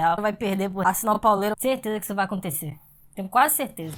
real. Vai perder por assinar o pauleiro. Certeza que isso vai acontecer. Tenho quase certeza.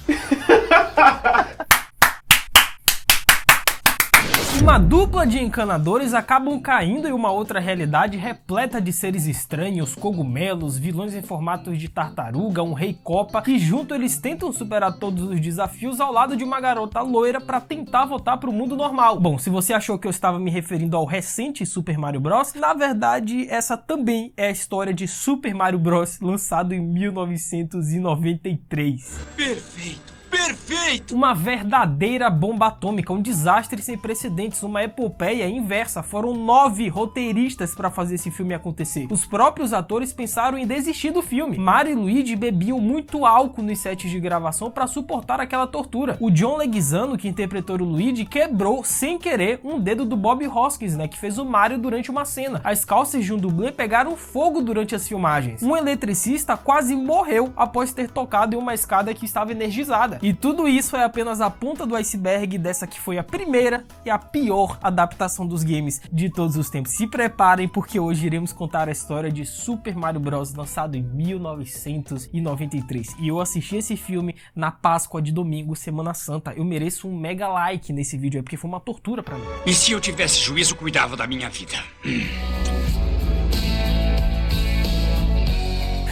Uma dupla de encanadores acabam caindo em uma outra realidade repleta de seres estranhos, cogumelos, vilões em formatos de tartaruga, um rei copa, que junto eles tentam superar todos os desafios ao lado de uma garota loira para tentar voltar para o mundo normal. Bom, se você achou que eu estava me referindo ao recente Super Mario Bros, na verdade essa também é a história de Super Mario Bros, lançado em 1993. Perfeito! Perfeito! Uma verdadeira bomba atômica, um desastre sem precedentes, uma epopeia inversa. Foram 9 roteiristas para fazer esse filme acontecer. Os próprios atores pensaram em desistir do filme. Mario e Luigi bebiam muito álcool nos sets de gravação para suportar aquela tortura. O John Leguizamo, que interpretou o Luigi, quebrou sem querer um dedo do Bob Hoskins, que fez o Mario durante uma cena. As calças de um dublê pegaram fogo durante as filmagens. Um eletricista quase morreu após ter tocado em uma escada que estava energizada. E tudo isso é apenas a ponta do iceberg dessa que foi a primeira e a pior adaptação dos games de todos os tempos. Se preparem, porque hoje iremos contar a história de Super Mario Bros, lançado em 1993. E eu assisti esse filme na Páscoa de domingo, Semana Santa. Eu mereço um mega like nesse vídeo aí, porque foi uma tortura pra mim. E se eu tivesse juízo, cuidava da minha vida.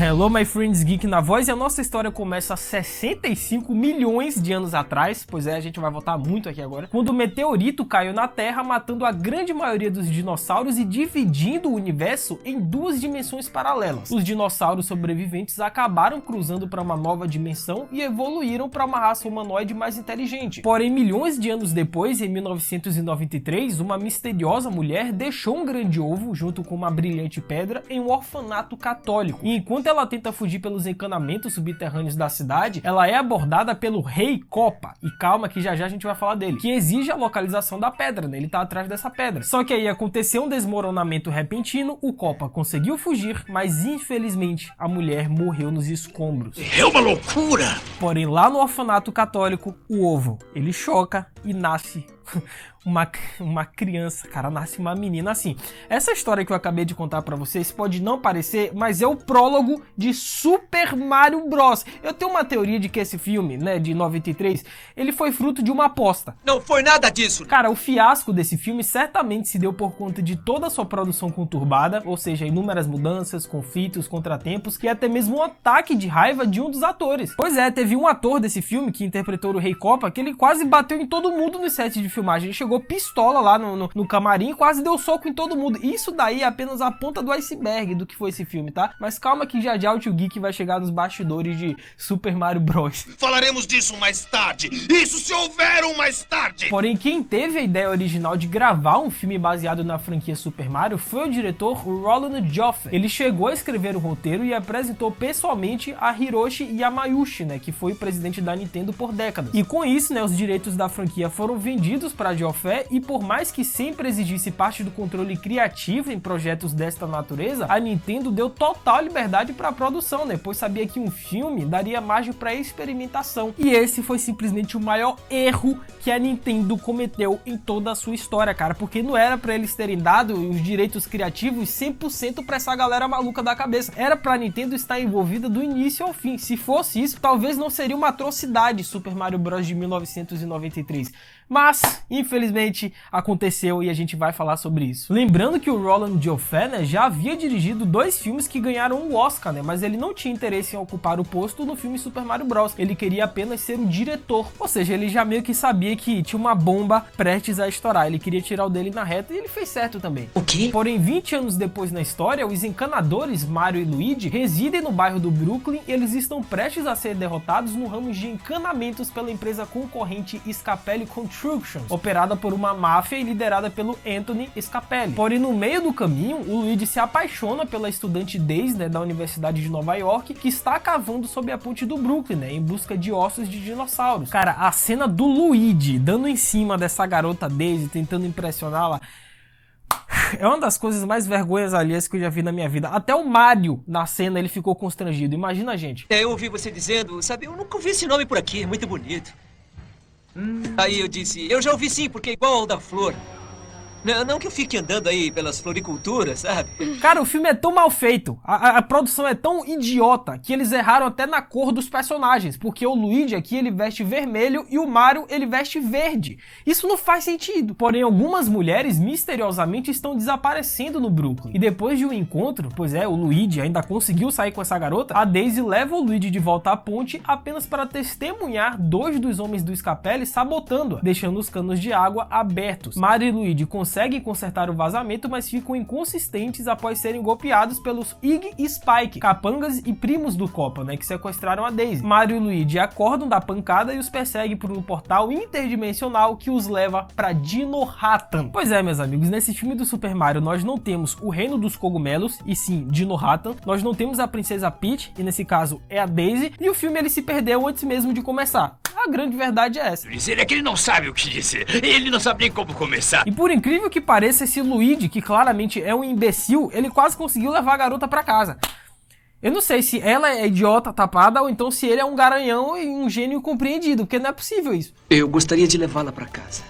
Hello, my friends, Geek na voz, e a nossa história começa há 65 milhões de anos atrás, pois é, a gente vai voltar muito aqui agora, quando o meteorito caiu na Terra, matando a grande maioria dos dinossauros e dividindo o universo em 2 dimensões paralelas. Os dinossauros sobreviventes acabaram cruzando para uma nova dimensão e evoluíram para uma raça humanoide mais inteligente. Porém, milhões de anos depois, em 1993, uma misteriosa mulher deixou um grande ovo, junto com uma brilhante pedra, em um orfanato católico. E enquanto ela tenta fugir pelos encanamentos subterrâneos da cidade, ela é abordada pelo Rei Copa. E calma que já já a gente vai falar dele, que exige a localização da pedra, Ele tá atrás dessa pedra. Só que aí aconteceu um desmoronamento repentino, o Copa conseguiu fugir, mas infelizmente a mulher morreu nos escombros. É uma loucura! Porém, lá no orfanato católico, o ovo, ele choca e nasce uma criança, cara, nasce uma menina assim. Essa história que eu acabei de contar pra vocês pode não parecer, mas é o prólogo de Super Mario Bros. Eu tenho uma teoria de que esse filme, de 93, ele foi fruto de uma aposta. Não foi nada disso! Cara, o fiasco desse filme certamente se deu por conta de toda a sua produção conturbada, ou seja, inúmeras mudanças, conflitos, contratempos e até mesmo um ataque de raiva de um dos atores. Pois é, teve um ator desse filme que interpretou o Rei Copa que ele quase bateu em todo mundo no set de filmagem. Ele chegou pistola lá no camarim e quase deu soco em todo mundo. Isso daí é apenas a ponta do iceberg do que foi esse filme, tá? Mas calma que já já o Tio Geek vai chegar nos bastidores de Super Mario Bros. Falaremos disso mais tarde. Isso se houver um mais tarde. Porém, quem teve a ideia original de gravar um filme baseado na franquia Super Mario foi o diretor Roland Joffe. Ele chegou a escrever o roteiro e apresentou pessoalmente a Hiroshi Yamauchi, que foi o presidente da Nintendo por décadas. E com isso, os direitos da franquia foram vendidos para Joffe, e por mais que sempre exigisse parte do controle criativo em projetos desta natureza, a Nintendo deu total liberdade para a produção, pois sabia que um filme daria margem para experimentação. E esse foi simplesmente o maior erro que a Nintendo cometeu em toda a sua história, cara, porque não era para eles terem dado os direitos criativos 100% para essa galera maluca da cabeça. Era para a Nintendo estar envolvida do início ao fim. Se fosse isso, talvez não seria uma atrocidade Super Mario Bros. De 1993. Mas, infelizmente, aconteceu e a gente vai falar sobre isso. Lembrando que o Roland Joffe, já havia dirigido 2 filmes que ganharam um Oscar, mas ele não tinha interesse em ocupar o posto no filme Super Mario Bros. Ele queria apenas ser o diretor, ou seja, ele já meio que sabia que tinha uma bomba prestes a estourar. Ele queria tirar o dele na reta e ele fez certo também. O quê? Porém, 20 anos depois na história, os encanadores Mario e Luigi residem no bairro do Brooklyn e eles estão prestes a ser derrotados no ramo de encanamentos pela empresa concorrente Scapelli Constructions, operada por uma máfia e liderada pelo Anthony Scapelli. Porém, no meio do caminho, o Luigi se apaixona pela estudante Daisy, da Universidade de Nova York, que está cavando sob a ponte do Brooklyn, em busca de ossos de dinossauros. Cara, a cena do Luigi dando em cima dessa garota Daisy, tentando impressioná-la, é uma das coisas mais vergonhas alheias que eu já vi na minha vida. Até o Mario, na cena, ele ficou constrangido. Imagina a gente. Eu ouvi você dizendo, sabe, eu nunca ouvi esse nome por aqui, é muito bonito. Aí eu disse, eu já ouvi sim, porque é igual ao da flor. Não que eu fique andando aí pelas floriculturas, sabe? Cara, o filme é tão mal feito, a produção é tão idiota, que eles erraram até na cor dos personagens, porque o Luigi aqui ele veste vermelho e o Mario ele veste verde. Isso não faz sentido. Porém, algumas mulheres misteriosamente estão desaparecendo no Brooklyn. E depois de um encontro, pois é, o Luigi ainda conseguiu sair com essa garota, a Daisy leva o Luigi de volta à ponte apenas para testemunhar dois dos homens do escapele sabotando-a, deixando os canos de água abertos. Mario e Luigi conseguem consertar o vazamento, mas ficam inconsistentes após serem golpeados pelos Iggy e Spike, capangas e primos do Copa, né, que sequestraram a Daisy. Mario e Luigi acordam da pancada e os perseguem por um portal interdimensional que os leva para Dinohatan. Pois é, meus amigos, nesse filme do Super Mario nós não temos o reino dos cogumelos, e sim Dinohatan. Nós não temos a princesa Peach, e nesse caso é a Daisy, e o filme ele se perdeu antes mesmo de começar. A grande verdade é essa. Dizer é que ele não sabe o que dizer. Ele não sabe nem como começar. E por incrível que pareça, esse Luigi, que claramente é um imbecil, ele quase conseguiu levar a garota pra casa. Eu não sei se ela é idiota tapada ou então se ele é um garanhão e um gênio incompreendido, porque não é possível isso. Eu gostaria de levá-la pra casa.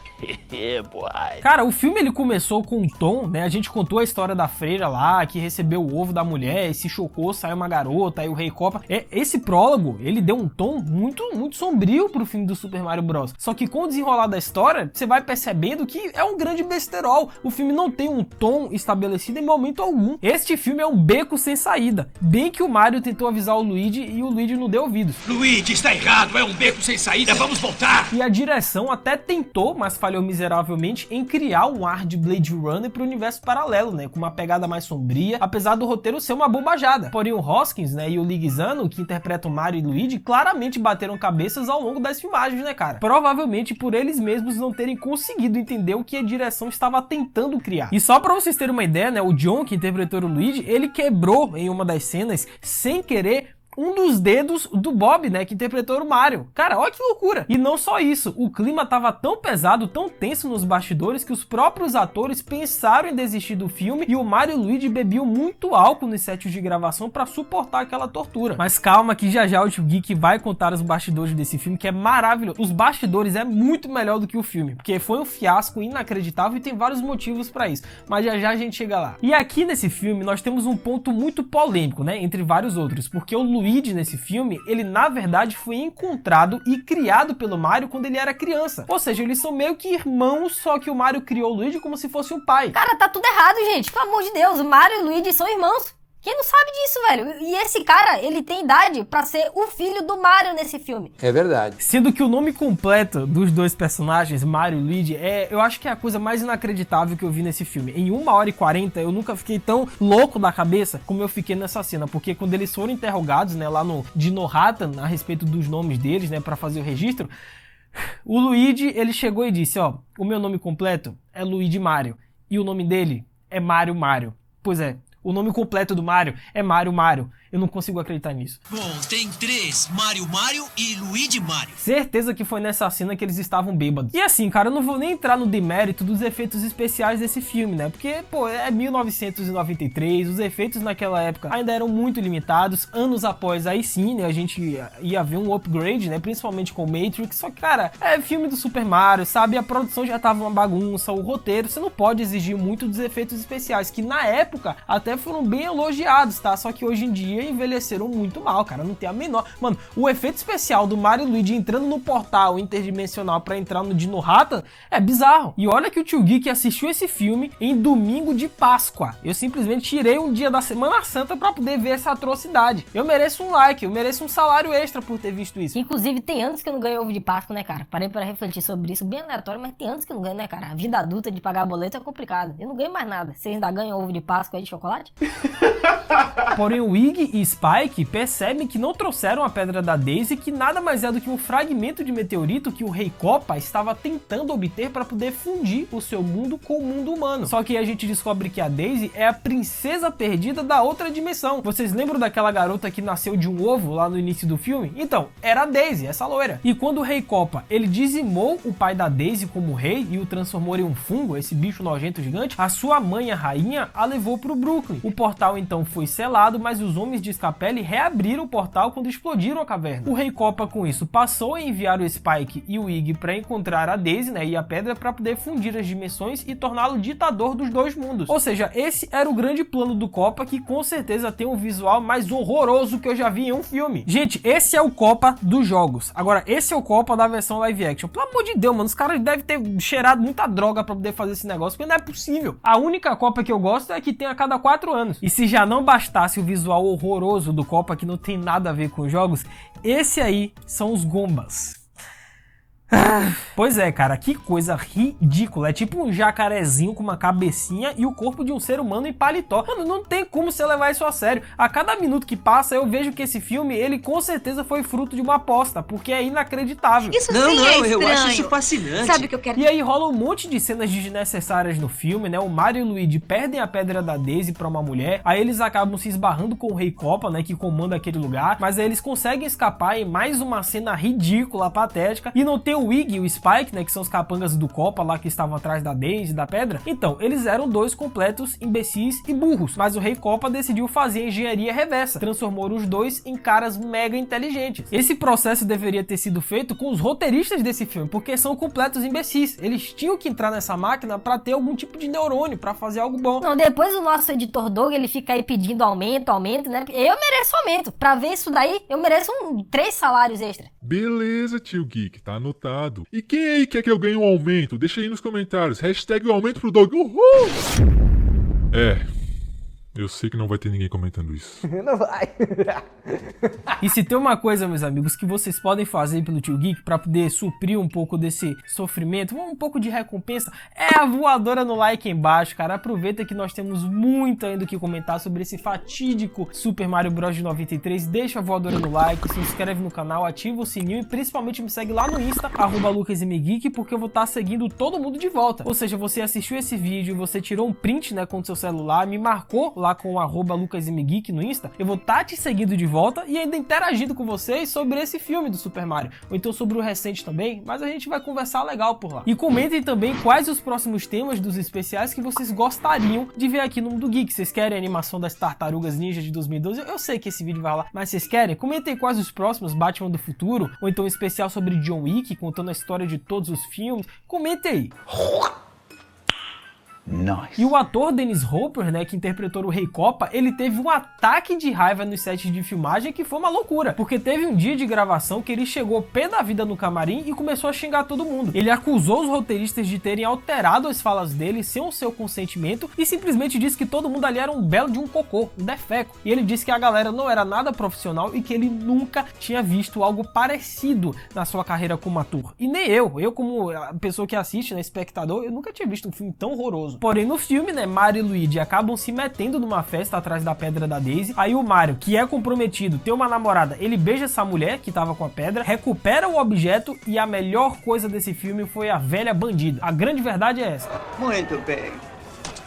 Cara, o filme ele começou com um tom, né? A gente contou a história da freira lá, que recebeu o ovo da mulher e se chocou, saiu uma garota, aí o Rei Copa. Esse prólogo, ele deu um tom muito sombrio pro filme do Super Mario Bros. Só que com o desenrolar da história, você vai percebendo que é um grande besterol. O filme não tem um tom estabelecido em momento algum. Este filme é um beco sem saída. Bem que o Mario tentou avisar o Luigi e o Luigi não deu ouvidos. Luigi, está errado, é um beco sem saída, vamos voltar! E a direção até tentou, mas falhou miseravelmente em criar um ar de Blade Runner para o universo paralelo, né, com uma pegada mais sombria, apesar do roteiro ser uma bobajada. Porém o Hoskins, né, e o Leguizamo, que interpretam Mario e Luigi, claramente bateram cabeças ao longo das filmagens, né, cara? Provavelmente por eles mesmos não terem conseguido entender o que a direção estava tentando criar. E só para vocês terem uma ideia, né, o John, que interpretou o Luigi, ele quebrou em uma das cenas, sem querer, um dos dedos do Bob, né, que interpretou o Mario. Cara, olha que loucura. E não só isso, o clima tava tão pesado, tão tenso nos bastidores, que os próprios atores pensaram em desistir do filme e o Mario e o Luigi bebiam muito álcool nos sets de gravação para suportar aquela tortura. Mas calma que já o Tio Geek vai contar os bastidores desse filme, que é maravilhoso. Os bastidores é muito melhor do que o filme, porque foi um fiasco inacreditável e tem vários motivos para isso. Mas já a gente chega lá. E aqui nesse filme nós temos um ponto muito polêmico, né, entre vários outros, porque o Luigi nesse filme, ele na verdade foi encontrado e criado pelo Mario quando ele era criança. Ou seja, eles são meio que irmãos, só que o Mario criou o Luigi como se fosse um pai. Cara, tá tudo errado, gente. Pelo amor de Deus, o Mario e o Luigi são irmãos. Quem não sabe disso, velho? E esse cara, ele tem idade pra ser o filho do Mario nesse filme. É verdade. Sendo que o nome completo dos dois personagens, Mario e Luigi, eu acho que é a coisa mais inacreditável que eu vi nesse filme. Em 1h40, eu nunca fiquei tão louco da cabeça como eu fiquei nessa cena, porque quando eles foram interrogados, né, lá no Dinohatan, a respeito dos nomes deles, né, pra fazer o registro, o Luigi, ele chegou e disse, ó, o meu nome completo é Luigi Mario, e o nome dele é Mario Mario. Pois é. O nome completo do Mario é Mario Mario. Eu não consigo acreditar nisso. Bom, tem 3, Mario Mario e Luigi Mario. Certeza que foi nessa cena que eles estavam bêbados. E assim, cara, eu não vou nem entrar no demérito dos efeitos especiais desse filme, né? Porque, pô, é 1993, os efeitos naquela época ainda eram muito limitados. Anos após, aí sim, né, a gente ia ver um upgrade, né? Principalmente com o Matrix. Só que, cara, é filme do Super Mario, sabe? A produção já tava uma bagunça, o roteiro, você não pode exigir muito dos efeitos especiais, que na época até foram bem elogiados, tá? Só que hoje em dia envelheceram muito mal, cara, não tem a menor... Mano, o efeito especial do Mario e Luigi entrando no portal interdimensional pra entrar no Dinohatan é bizarro. E olha que o Tio Geek assistiu esse filme em domingo de Páscoa. Eu simplesmente tirei um dia da Semana Santa pra poder ver essa atrocidade. Eu mereço um like, eu mereço um salário extra por ter visto isso. Inclusive, tem anos que eu não ganho ovo de Páscoa, né, cara? Parei pra refletir sobre isso, bem aleatório, mas tem anos que eu não ganho, né, cara? A vida adulta de pagar boleto é complicado. Eu não ganho mais nada. Vocês ainda ganham ovo de Páscoa aí de chocolate? Porém, o Iggy e Spike percebem que não trouxeram a pedra da Daisy, que nada mais é do que um fragmento de meteorito que o Rei Copa estava tentando obter para poder fundir o seu mundo com o mundo humano. Só que aí a gente descobre que a Daisy é a princesa perdida da outra dimensão. Vocês lembram daquela garota que nasceu de um ovo lá no início do filme? Então, era a Daisy, essa loira. E quando o Rei Copa, ele dizimou o pai da Daisy como rei e o transformou em um fungo, esse bicho nojento gigante, a sua mãe, a rainha, a levou pro Brooklyn. O portal então foi selado, mas os homens de Scapelli reabriram o portal quando explodiram a caverna. O Rei Copa, com isso, passou a enviar o Spike e o Iggy para encontrar a Daisy, né, e a pedra para poder fundir as dimensões e torná-lo ditador dos dois mundos. Ou seja, esse era o grande plano do Copa, que com certeza tem um visual mais horroroso que eu já vi em um filme. Gente, esse é o Copa dos jogos. Agora, esse é o Copa da versão live action. Pelo amor de Deus, mano, os caras devem ter cheirado muita droga para poder fazer esse negócio, porque não é possível. A única Copa que eu gosto é que tem a cada 4 anos. E se já não bastasse o visual horroroso do Copa, que não tem nada a ver com os jogos, esse aí são os Gombas. Pois é, cara, que coisa ridícula. É tipo um jacarezinho com uma cabecinha e o corpo de um ser humano em paletó. Mano, não tem como você levar isso a sério. A cada minuto que passa, eu vejo que esse filme, ele com certeza foi fruto de uma aposta, porque é inacreditável. Isso não, sim, não, eu acho isso fascinante. Sabe o que eu quero? E aí rola um monte de cenas desnecessárias no filme, né? O Mario e o Luigi perdem a pedra da Daisy pra uma mulher, aí eles acabam se esbarrando com o Rei Copa, né? Que comanda aquele lugar, mas aí eles conseguem escapar em mais uma cena ridícula, patética, e não tem o Iggy e o Spike, né, que são os capangas do Copa lá que estavam atrás da Daisy, da pedra. Então, eles eram dois completos imbecis e burros, mas o Rei Copa decidiu fazer engenharia reversa, transformou os dois em caras mega inteligentes. Esse processo deveria ter sido feito com os roteiristas desse filme, porque são completos imbecis. Eles tinham que entrar nessa máquina para ter algum tipo de neurônio, para fazer algo bom. Não, depois o nosso editor Doug, ele fica aí pedindo aumento, né? Eu mereço aumento. Pra ver isso daí, eu mereço 3 salários extra. Beleza, tio Geek, tá anotado. E quem aí quer que eu ganhe um aumento? Deixa aí nos comentários. Hashtag o aumento pro Doug. Uhul! Eu sei que não vai ter ninguém comentando isso. Não vai. E se tem uma coisa, meus amigos, que vocês podem fazer pelo Tio Geek para poder suprir um pouco desse sofrimento, um pouco de recompensa, é a voadora no like aí embaixo, cara. Aproveita que nós temos muito ainda o que comentar sobre esse fatídico Super Mario Bros. De 93. Deixa a voadora no like, se inscreve no canal, ativa o sininho e principalmente me segue lá no Insta, @LucasMGeek, porque eu vou estar seguindo todo mundo de volta. Ou seja, você assistiu esse vídeo, você tirou um print, né, com o seu celular, me marcou lá com o @LucasMGeek no Insta, eu vou estar te seguindo de volta e ainda interagindo com vocês sobre esse filme do Super Mario, ou então sobre o recente também, mas a gente vai conversar legal por lá. E comentem também quais os próximos temas dos especiais que vocês gostariam de ver aqui no Mundo Geek. Vocês querem a animação das Tartarugas Ninja de 2012? Eu sei que esse vídeo vai lá, mas vocês querem? Comentem quais os próximos, Batman do Futuro, ou então um especial sobre John Wick, contando a história de todos os filmes. Comentem aí. Nice. E o ator Dennis Hopper, né, que interpretou o Rei Copa, ele teve um ataque de raiva nos sets de filmagem que foi uma loucura, porque teve um dia de gravação que ele chegou pé da vida no camarim e começou a xingar todo mundo. Ele acusou os roteiristas de terem alterado as falas dele sem o seu consentimento e simplesmente disse que todo mundo ali era um belo de um cocô, um defeco. E ele disse que a galera não era nada profissional e que ele nunca tinha visto algo parecido na sua carreira como ator. E nem eu como a pessoa que assiste, né, espectador, eu nunca tinha visto um filme tão horroroso. Porém, no filme, né, Mario e Luigi acabam se metendo numa festa atrás da pedra da Daisy. Aí o Mario, que é comprometido, tem uma namorada, ele beija essa mulher que tava com a pedra, recupera o objeto e a melhor coisa desse filme foi a velha bandida. A grande verdade é essa. Muito bem.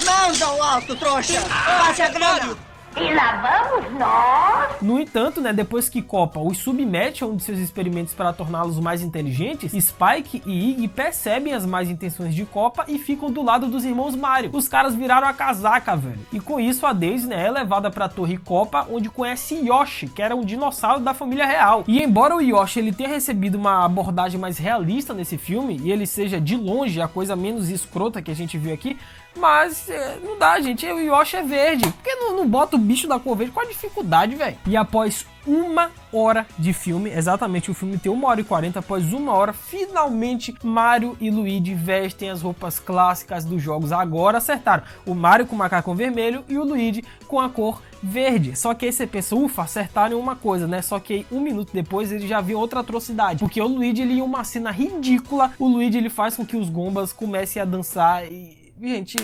Mãos ao alto, trouxa! Passe a grana! E lá vamos nós! No entanto, né, depois que Copa os submete a um de seus experimentos para torná-los mais inteligentes, Spike e Iggy percebem as más intenções de Copa e ficam do lado dos irmãos Mario. Os caras viraram a casaca, velho. E com isso a Daisy, né, é levada para a Torre Copa, onde conhece Yoshi, que era um dinossauro da família real. E embora o Yoshi ele tenha recebido uma abordagem mais realista nesse filme, e ele seja de longe a coisa menos escrota que a gente viu aqui, mas não dá, gente. O Yoshi é verde. Por que não bota o bicho da cor verde? Qual a dificuldade, velho? E após 1 hora de filme, exatamente, o filme tem 1h40, após 1 hora, finalmente Mario e Luigi vestem as roupas clássicas dos jogos. Agora acertaram. O Mario com o macacão vermelho e o Luigi com a cor verde. Só que aí você pensa, ufa, acertaram uma coisa, né? Só que aí 1 minuto depois ele já viu outra atrocidade. Porque o Luigi, ele, em uma cena ridícula, o Luigi ele faz com que os Gombas comecem a dançar e... Gente,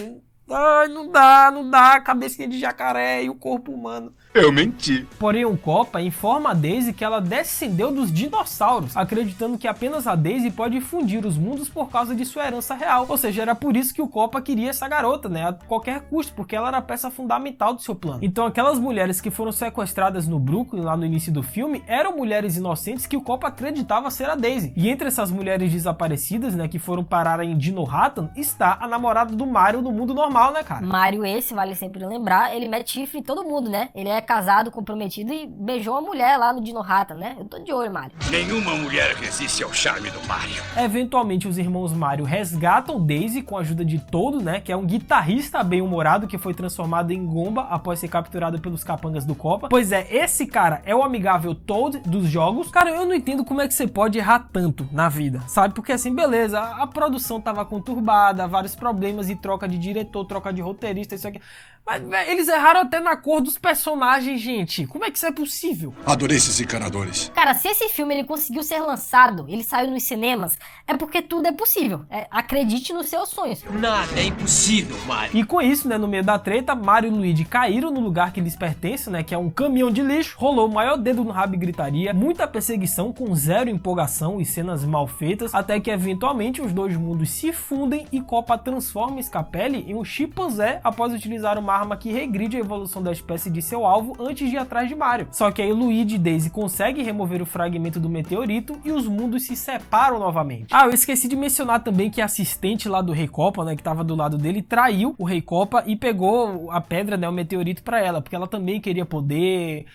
ai, não dá, cabecinha de jacaré e o corpo humano. Eu menti. Porém, o Copa informa a Daisy que ela descendeu dos dinossauros, acreditando que apenas a Daisy pode fundir os mundos por causa de sua herança real. Ou seja, era por isso que o Copa queria essa garota, né, a qualquer custo, porque ela era a peça fundamental do seu plano. Então, aquelas mulheres que foram sequestradas no Brooklyn, lá no início do filme, eram mulheres inocentes que o Copa acreditava ser a Daisy. E entre essas mulheres desaparecidas, né, que foram parar em Dino Hatan, está a namorada do Mario no mundo normal. normal, né, cara? Mario esse, vale sempre lembrar, ele mete chifre em todo mundo, né? Ele é casado, comprometido e beijou uma mulher lá no Dino Rata, né? Eu tô de olho, Mario. Nenhuma mulher resiste ao charme do Mario. Eventualmente, os irmãos Mario resgatam Daisy com a ajuda de Toad, né? Que é um guitarrista bem-humorado que foi transformado em Gomba após ser capturado pelos capangas do Koopa. Pois é, esse cara é o amigável Toad dos jogos. Cara, eu não entendo como é que você pode errar tanto na vida, sabe? Porque assim, beleza, a produção tava conturbada, vários problemas e troca de diretor, troca de roteirista, isso aqui. Mas, véio, eles erraram até na cor dos personagens, gente. Como é que isso é possível? Adorei esses encanadores. Cara, se esse filme ele conseguiu ser lançado, ele saiu nos cinemas, é porque tudo é possível. Acredite nos seus sonhos. Nada é impossível, Mario. E com isso, né, no meio da treta, Mario e Luigi caíram no lugar que lhes pertence, né, que é um caminhão de lixo. Rolou o maior dedo no rabo e gritaria, muita perseguição com zero empolgação e cenas mal feitas, até que eventualmente os dois mundos se fundem e Koopa transforma Scapelli em um chimpanzé após utilizar uma arma que regride a evolução da espécie de seu alvo antes de ir atrás de Mario. Só que aí Luigi e Daisy conseguem remover o fragmento do meteorito e os mundos se separam novamente. Ah, eu esqueci de mencionar também que a assistente lá do Rei Koopa, né, que tava do lado dele, traiu o Rei Koopa e pegou a pedra, né, o meteorito pra ela, porque ela também queria poder...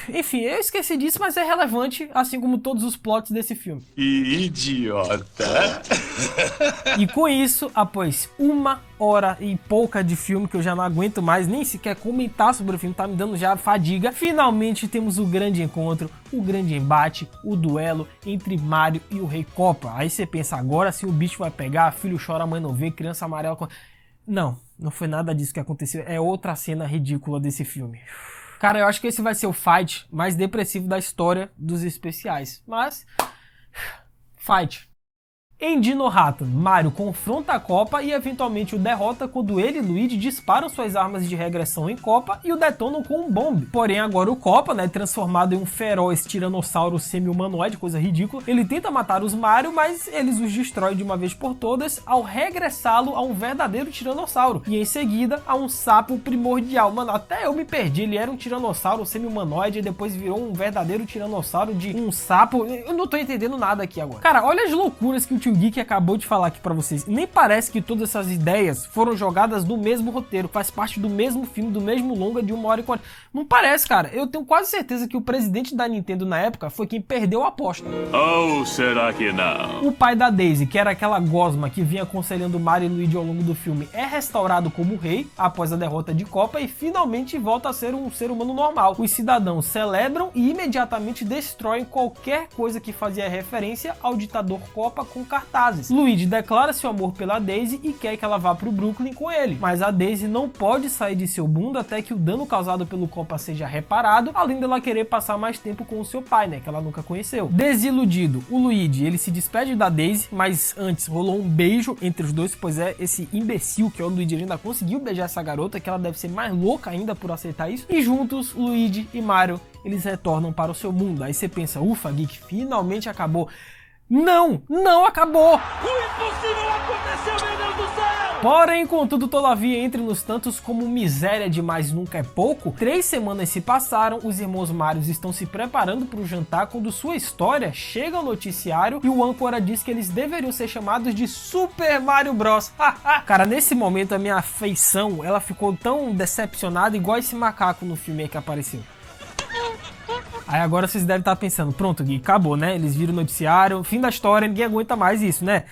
Enfim, eu esqueci disso, mas é relevante, assim como todos os plots desse filme. Idiota. E com isso, após 1h e pouca de filme, que eu já não aguento mais nem sequer comentar sobre o filme, tá me dando já fadiga, finalmente temos o grande encontro, o grande embate, o duelo entre Mario e o Rei Koopa. Aí você pensa, agora se o bicho vai pegar, filho chora, mãe não vê, criança amarela... Não, não foi nada disso que aconteceu, é outra cena ridícula desse filme. Cara, eu acho que esse vai ser o fight mais depressivo da história dos especiais. Mas... fight. Em Dino Rata, Mario confronta a Koopa e eventualmente o derrota quando ele e Luigi disparam suas armas de regressão em Koopa e o detonam com um bombe. Porém agora o Koopa, né, transformado em um feroz tiranossauro semi-humanoide, coisa ridícula, ele tenta matar os Mario, mas eles os destroem de uma vez por todas ao regressá-lo a um verdadeiro tiranossauro. E em seguida a um sapo primordial. Mano, até eu me perdi, ele era um tiranossauro semi-humanoide e depois virou um verdadeiro tiranossauro de um sapo. Eu não tô entendendo nada aqui agora. Cara, olha as loucuras que o Tio Geek acabou de falar aqui pra vocês. Nem parece que todas essas ideias foram jogadas no mesmo roteiro, faz parte do mesmo filme, do mesmo longa de 1h40. Não parece, cara. Eu tenho quase certeza que o presidente da Nintendo na época foi quem perdeu a aposta. Ou será que não? O pai da Daisy, que era aquela gosma que vinha aconselhando Mario e Luigi ao longo do filme, é restaurado como rei após a derrota de Koopa e finalmente volta a ser um ser humano normal. Os cidadãos celebram e imediatamente destroem qualquer coisa que fazia referência ao ditador Koopa com cartazes. Luigi declara seu amor pela Daisy e quer que ela vá para o Brooklyn com ele, mas a Daisy não pode sair de seu mundo até que o dano causado pelo Koopa seja reparado, além dela querer passar mais tempo com o seu pai, né, que ela nunca conheceu. Desiludido, o Luigi, ele se despede da Daisy, mas antes rolou um beijo entre os dois, pois é, esse imbecil que é o Luigi ainda conseguiu beijar essa garota, que ela deve ser mais louca ainda por aceitar isso, e juntos, Luigi e Mario, eles retornam para o seu mundo. Aí você pensa, ufa, Geek, finalmente acabou. Não, não acabou! O impossível aconteceu, meu Deus do céu! Porém, contudo, todavia, entre nos tantos como miséria demais nunca é pouco, 3 semanas se passaram, os irmãos Mario estão se preparando para o jantar quando sua história chega ao noticiário e o âncora diz que eles deveriam ser chamados de Super Mario Bros. Cara, nesse momento a minha afeição, ela ficou tão decepcionada igual esse macaco no filme aí que apareceu. Aí agora vocês devem estar pensando, pronto, Gui, acabou, né? Eles viram o noticiário, fim da história, ninguém aguenta mais isso, né?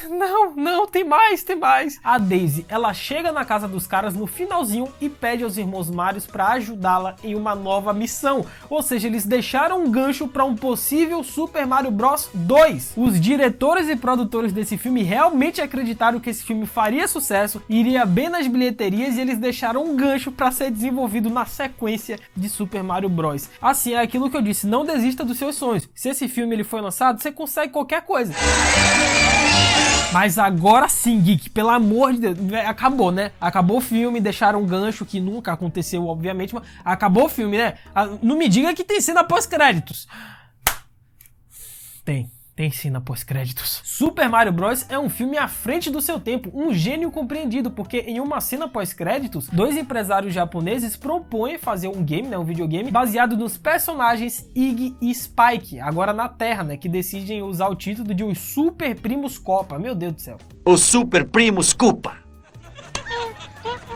Não, tem mais. A Daisy, ela chega na casa dos caras no finalzinho e pede aos irmãos Marios pra ajudá-la em uma nova missão. Ou seja, eles deixaram um gancho pra um possível Super Mario Bros 2. Os diretores e produtores desse filme realmente acreditaram que esse filme faria sucesso, iria bem nas bilheterias e eles deixaram um gancho pra ser desenvolvido na sequência de Super Mario Bros. Assim, é aquilo que eu disse, não desista dos seus sonhos. Se esse filme ele foi lançado, você consegue qualquer coisa. Mas agora sim, Geek, pelo amor de Deus, acabou, né? Acabou o filme, deixaram um gancho que nunca aconteceu, obviamente, mas acabou o filme, né? Não me diga que tem cena pós-créditos. Tem cena pós-créditos. Super Mario Bros. É um filme à frente do seu tempo, um gênio compreendido, porque em uma cena pós-créditos, 2 empresários japoneses propõem fazer um game, né, um videogame, baseado nos personagens Iggy e Spike, agora na Terra, né, que decidem usar o título de os Super Primos Koopa. Meu Deus do céu. Os Super Primos Koopa.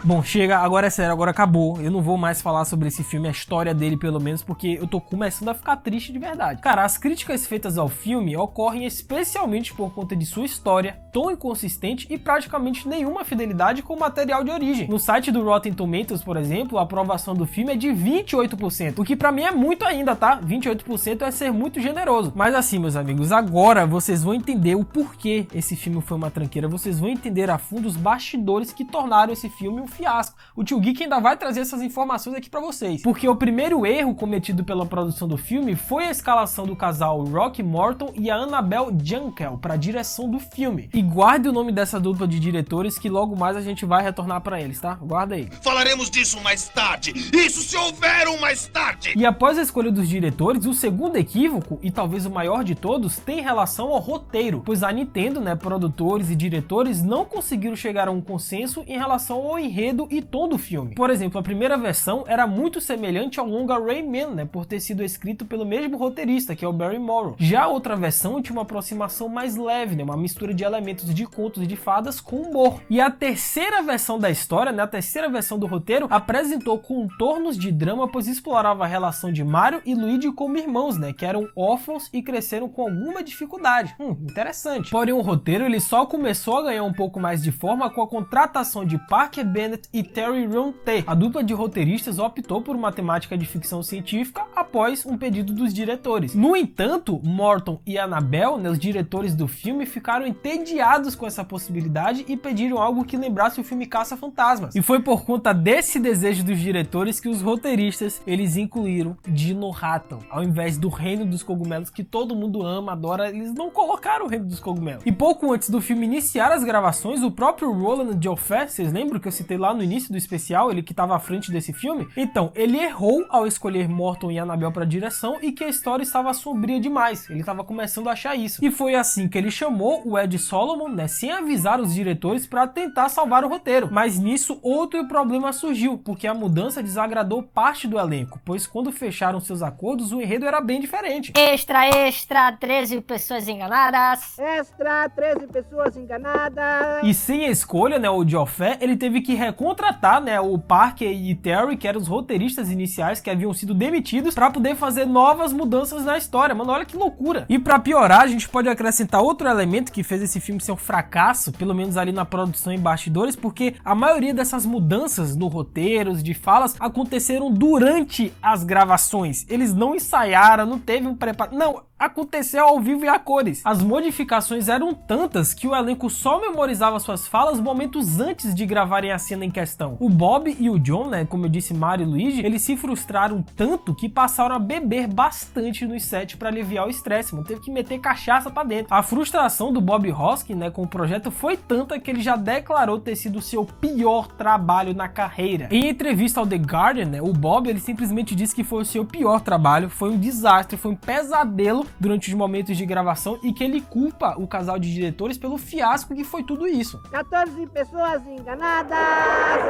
Bom, chega, agora é sério, agora acabou. Eu não vou mais falar sobre esse filme, a história dele pelo menos, porque eu tô começando a ficar triste de verdade. Cara, as críticas feitas ao filme ocorrem especialmente por conta de sua história, tom inconsistente e praticamente nenhuma fidelidade com o material de origem. No site do Rotten Tomatoes, por exemplo, a aprovação do filme é de 28%, o que pra mim é muito ainda, tá? 28% é ser muito generoso. Mas assim, meus amigos, agora vocês vão entender o porquê esse filme foi uma tranqueira, vocês vão entender a fundo os bastidores que tornaram esse filme um fiasco. O Tio Geek ainda vai trazer essas informações aqui pra vocês. Porque o primeiro erro cometido pela produção do filme foi a escalação do casal Rocky Morton e a Annabelle Jankel pra direção do filme. E guarde o nome dessa dupla de diretores que logo mais a gente vai retornar pra eles, tá? Guarda aí. Falaremos disso mais tarde. Isso se houver um mais tarde. E após a escolha dos diretores, o segundo equívoco, e talvez o maior de todos, tem relação ao roteiro, pois a Nintendo, produtores e diretores não conseguiram chegar a um consenso em relação ao enredo e tom do filme. Por exemplo, a primeira versão era muito semelhante ao longa Rayman, por ter sido escrito pelo mesmo roteirista, que é o Barry Morrow. Já a outra versão tinha uma aproximação mais leve, uma mistura de elementos de contos de fadas com humor. E a terceira versão da história, a terceira versão do roteiro, apresentou contornos de drama, pois explorava a relação de Mario e Luigi como irmãos, que eram órfãos e cresceram com alguma dificuldade. Interessante. Porém, o roteiro ele só começou a ganhar um pouco mais de forma com a contratação de Parker Bennett e Terry Ronte. A dupla de roteiristas optou por uma temática de ficção científica após um pedido dos diretores. No entanto, Morton e Annabelle, os diretores do filme, ficaram entediados com essa possibilidade e pediram algo que lembrasse o filme Caça-Fantasmas. E foi por conta desse desejo dos diretores que os roteiristas eles incluíram Dino Hatton. Ao invés do Reino dos Cogumelos, que todo mundo ama, adora, eles não colocaram o Reino dos Cogumelos. E pouco antes do filme iniciar as gravações, o próprio Roland Joffé, vocês lembram que eu citei lá no início do especial, ele que estava à frente desse filme? Então, ele errou ao escolher Morton e Annabelle para direção e que a história estava sombria demais. Ele estava começando a achar isso. E foi assim que ele chamou o Ed Solomon, sem avisar os diretores para tentar salvar o roteiro. Mas nisso, outro problema surgiu, porque a mudança desagradou parte do elenco, pois quando fecharam seus acordos, o enredo era bem diferente. Extra, extra, 13 pessoas enganadas. Extra, 13 pessoas enganadas. E sem a escolha, o Joffé, ele teve que recontratar, o Parker e Terry, que eram os roteiristas iniciais que haviam sido demitidos, para poder fazer novas mudanças na história. Mano, olha que loucura. E para piorar, a gente pode acrescentar outro elemento que fez esse filme ser um fracasso, pelo menos ali na produção e bastidores, porque a maioria dessas mudanças no roteiro, de falas, aconteceram durante as gravações. Eles não ensaiaram, não teve um preparo. Não, aconteceu ao vivo e a cores. As modificações eram tantas que o elenco só memorizava suas falas momentos antes de gravarem a cena em questão. O Bob e o John, como eu disse, Mario e Luigi, eles se frustraram tanto que passaram a beber bastante no set para aliviar o estresse, teve que meter cachaça pra dentro. A frustração do Bob Hoskin, com o projeto foi tanta que ele já declarou ter sido o seu pior trabalho na carreira. Em entrevista ao The Guardian, o Bob ele simplesmente disse que foi o seu pior trabalho, foi um desastre, foi um pesadelo durante os momentos de gravação e que ele culpa o casal de diretores pelo fiasco que foi tudo isso. 14 pessoas enganadas!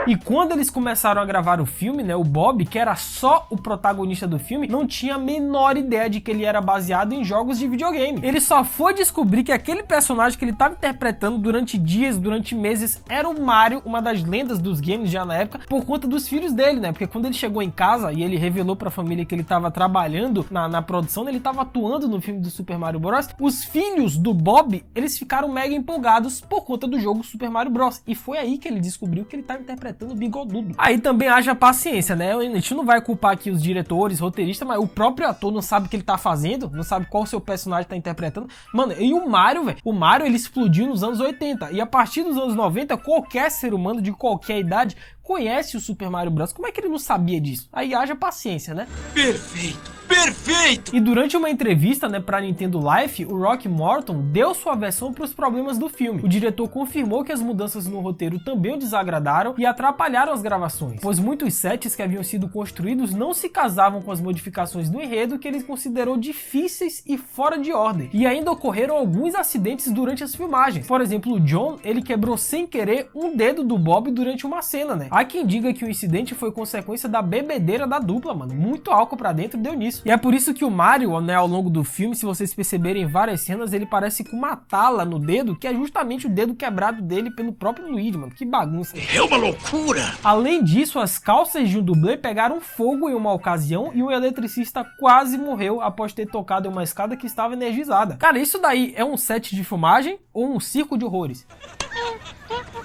E quando eles começaram a gravar o filme, o Bob, que era só o protagonista do filme, não tinha a menor ideia de que ele era baseado em jogos de videogame. Ele só foi descobrir que aquele personagem que ele estava interpretando durante dias, durante meses, era o Mario, uma das lendas dos games já na época, por conta dos filhos dele, Porque quando ele chegou em casa e ele revelou pra família que ele estava trabalhando na produção, ele estava atuando no filme do Super Mario Bros. Os filhos do Bob, eles ficaram mega empolgados por conta do jogo Super Mario Bros. E foi aí que ele descobriu que ele estava interpretando o Bigodudo. Aí também haja paciência, A gente não vai culpar aqui os diretores, roteiristas, mas o próprio ator não sabe o que ele tá fazendo, não sabe qual o seu personagem tá interpretando. Mano, e o Mario, O Mario, ele explodiu nos anos 80. E a partir dos anos 90, qualquer ser humano de qualquer idade conhece o Super Mario Bros. Como é que ele não sabia disso? Aí haja paciência, Perfeito! Perfeito! E durante uma entrevista, pra Nintendo Life, o Rocky Morton deu sua versão para os problemas do filme. O diretor confirmou que as mudanças no roteiro também o desagradaram e atrapalharam as gravações, pois muitos sets que haviam sido construídos não se casavam com as modificações do enredo que ele considerou difíceis e fora de ordem. E ainda ocorreram alguns acidentes durante as filmagens. Por exemplo, o John, ele quebrou sem querer um dedo do Bob durante uma cena, Há quem diga que o incidente foi consequência da bebedeira da dupla, Muito álcool pra dentro deu nisso. isso. E é por isso que o Mario, né, ao longo do filme, se vocês perceberem em várias cenas, ele parece com uma tala no dedo, que é justamente o dedo quebrado dele pelo próprio Luigi, mano. Que bagunça. É uma loucura! Além disso, as calças de um dublê pegaram fogo em uma ocasião e o eletricista quase morreu após ter tocado em uma escada que estava energizada. Cara, isso daí é um set de filmagem ou um circo de horrores?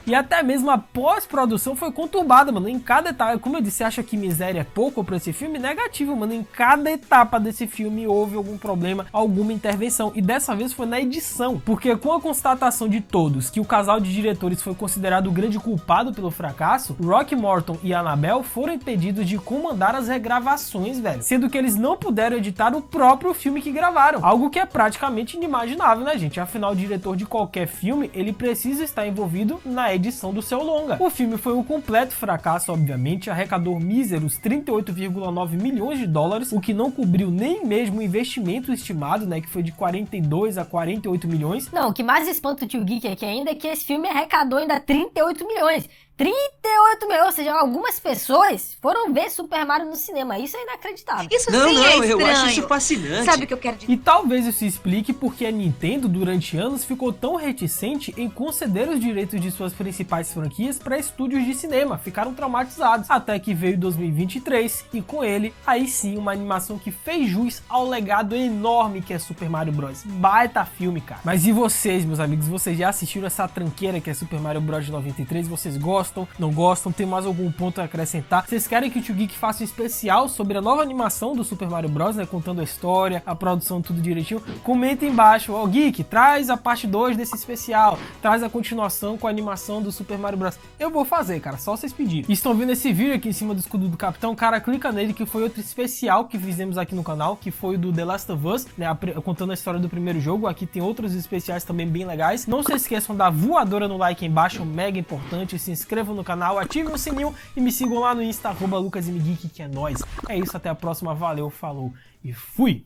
E até mesmo a pós-produção foi conturbada, mano. Em cada etapa, como eu disse, você acha que miséria é pouco pra esse filme? Negativo, mano. Em cada etapa desse filme houve algum problema, alguma intervenção. E dessa vez foi na edição. Porque com a constatação de todos que o casal de diretores foi considerado o grande culpado pelo fracasso, Rock Morton e Annabelle foram impedidos de comandar as regravações, velho. Sendo que eles não puderam editar o próprio filme que gravaram. Algo que é praticamente inimaginável, né, gente? Afinal, o diretor de qualquer filme, ele precisa estar envolvido na edição do seu longa. O filme foi um completo fracasso, obviamente, arrecadou míseros 38,9 milhões de dólares, o que não cobriu nem mesmo o investimento estimado, né, que foi de 42 a 48 milhões. Não, o que mais espanta o Tio Geek aqui ainda é que esse filme arrecadou ainda 38 milhões. 38 milhões, ou seja, algumas pessoas foram ver Super Mario no cinema. Isso é inacreditável. Isso Não, sim não, é estranho. eu acho isso fascinante. Sabe o que eu quero dizer? E talvez isso explique porque a Nintendo, durante anos, ficou tão reticente em conceder os direitos de suas principais franquias para estúdios de cinema. Ficaram traumatizados. Até que veio 2023 e com ele, aí sim, uma animação que fez jus ao legado enorme que é Super Mario Bros. Baita filme, cara. Mas e vocês, meus amigos? Vocês já assistiram essa tranqueira que é Super Mario Bros. De 93? Vocês gostam? Não gostam? Tem mais algum ponto a acrescentar? Vocês querem que o Tio Geek faça um especial sobre a nova animação do Super Mario Bros, né? Contando a história, a produção, tudo direitinho? Comenta embaixo. Ó, Geek, traz a parte 2 desse especial. Traz a continuação com a animação do Super Mario Bros. Eu vou fazer, cara. Só vocês pedirem. E estão vendo esse vídeo aqui em cima do escudo do Capitão? Cara, clica nele que foi outro especial que fizemos aqui no canal, que foi o do The Last of Us, né? Contando a história do primeiro jogo. Aqui tem outros especiais também bem legais. Não se esqueçam da voadora no like aí embaixo, mega importante. Se inscrevam no canal, ativem o sininho e me sigam lá no Insta, @LucasMGeek, que é nóis. É isso, até a próxima, valeu, falou e fui!